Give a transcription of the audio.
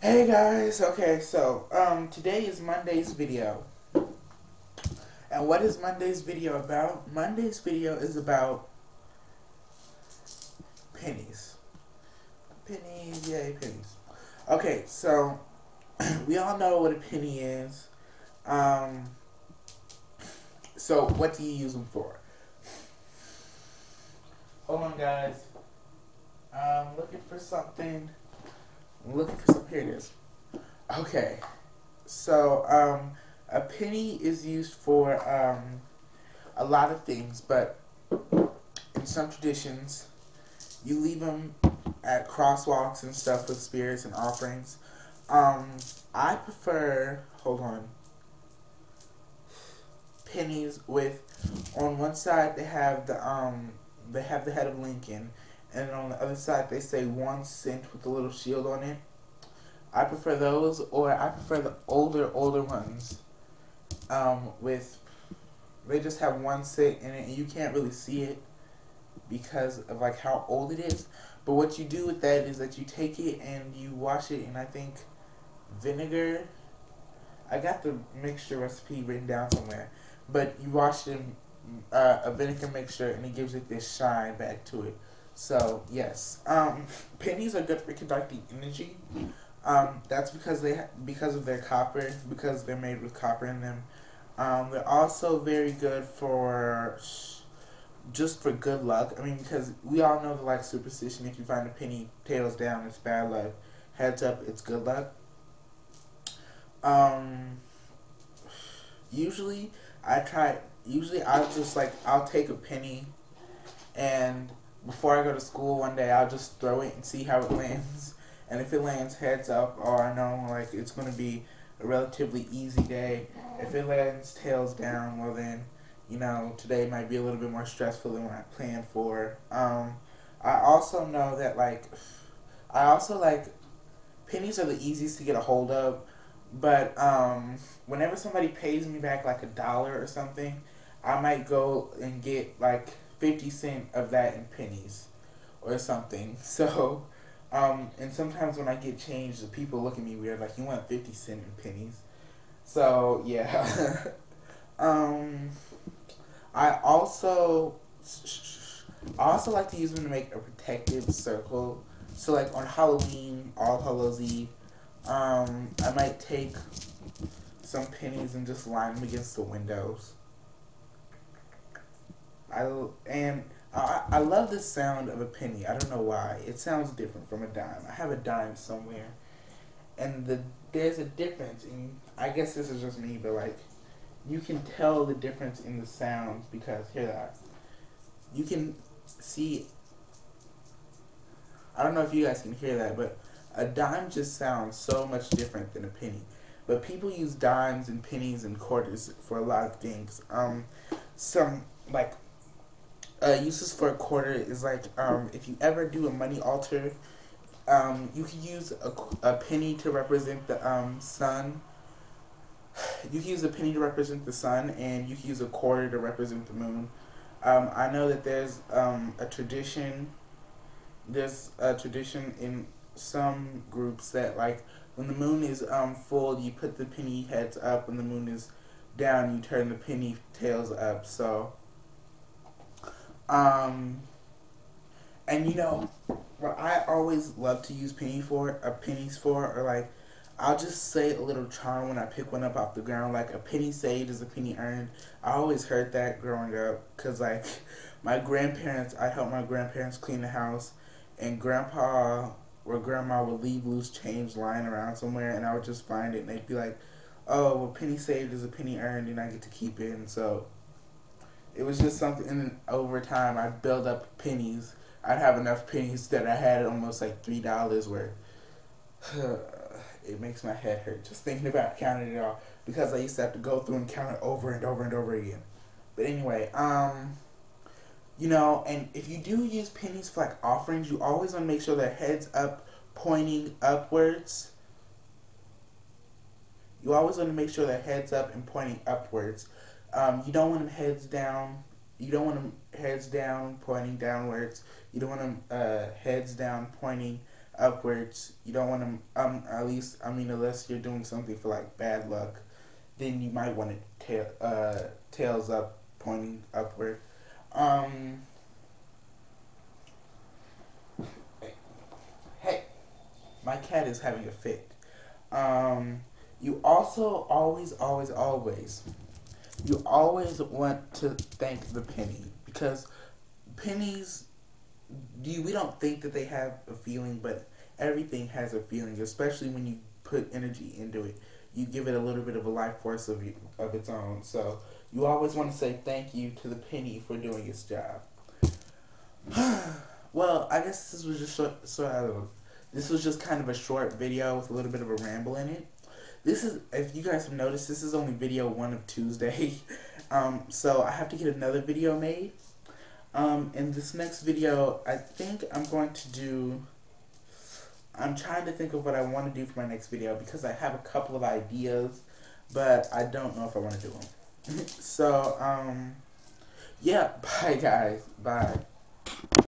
Hey guys, okay, so today is Monday's video. And what is Monday's video about? Monday's video is about pennies. Pennies, yay, pennies. Okay, so we all know what a penny is. Um so what do you use them for? Hold on guys. Looking for something. Here it is. Okay. So, a penny is used for a lot of things, but in some traditions, you leave them at crosswalks and stuff with spirits and offerings. I prefer, hold on, pennies with, on one side they have the head of Lincoln, and on the other side they say 1 cent with a little shield on it. I prefer those, or I prefer the older ones. With they just have 1 cent in it, and you can't really see it because of like how old it is. But what you do with that is that you take it and you wash it in, I think, vinegar. I got the mixture recipe written down somewhere, but you wash it in a vinegar mixture, and it gives it this shine back to it. So yes, pennies are good for conducting energy. That's because of their copper, because they're made with copper in them. They're also very good for just for good luck. I mean, because we all know the like superstition: if you find a penny tails down, it's bad luck. Heads up, it's good luck. Um, usually, I try. Usually, I'll take a penny, and before I go to school one day, I'll just throw it and see how it lands. And if it lands heads up, or I know like it's gonna be a relatively easy day. If it lands tails down, well then, today might be a little bit more stressful than what I planned for. I also know that I also like pennies are the easiest to get a hold of, but whenever somebody pays me back like $1 or something, I might go and get like 50 cent of that in pennies or something. So, and sometimes when I get change, the people look at me weird, like, you want 50 cent in pennies. So, yeah. um, I also, I also like to use them to make a protective circle. So, like, on Halloween, All Hallows Eve, I might take some pennies and just line them against the windows. I love the sound of a penny. I don't know why. It sounds different from a dime. I have a dime somewhere, and there's a difference. And I guess this is just me, but like, you can tell the difference in the sounds because hear that. You can see. I don't know if you guys can hear that, but a dime just sounds so much different than a penny. But people use dimes and pennies and quarters for a lot of things. Some like uses for a quarter is like if you ever do a money altar, you can use a penny to represent the sun. You can use a penny to represent the sun, and you can use a quarter to represent the moon. I know that there's a tradition in some groups that like when the moon is full, you put the penny heads up. When the moon is down, you turn the penny tails up. So um, and what I always love to use pennies for, or like, I'll just say a little charm when I pick one up off the ground, like a penny saved is a penny earned. I always heard that growing up, cause like I helped my grandparents clean the house, and grandpa or grandma would leave loose change lying around somewhere, and I would just find it, and they'd be like, "Oh, well, penny saved is a penny earned, and I get to keep it." And so it was just something, and then over time, I'd build up pennies. I'd have enough pennies that I had almost like $3 worth. It makes my head hurt just thinking about counting it all because I used to have to go through and count it over and over and over again. But anyway, and if you do use pennies for like offerings, you always want to make sure their heads up, pointing upwards. You always want to make sure their heads up and pointing upwards. You don't want them heads down. You don't want them heads down, pointing downwards. You don't want them heads down, pointing upwards. You don't want to, at least, I mean, unless you're doing something for like bad luck, then you might want to tails up, pointing upward. Um, hey, my cat is having a fit. You also always, you always want to thank the penny, because pennies, we don't think that they have a feeling, but everything has a feeling, especially when you put energy into it. You give it a little bit of a life force of its own. So you always want to say thank you to the penny for doing its job. Well, I guess this was just this was just kind of a short video with a little bit of a ramble in it. This is, if you guys have noticed, this is only video 1 of Tuesday. So I have to get another video made. In this next video, I think I'm going to do, I'm trying to think of what I want to do for my next video, because I have a couple of ideas, but I don't know if I want to do them. So, yeah, bye guys, bye.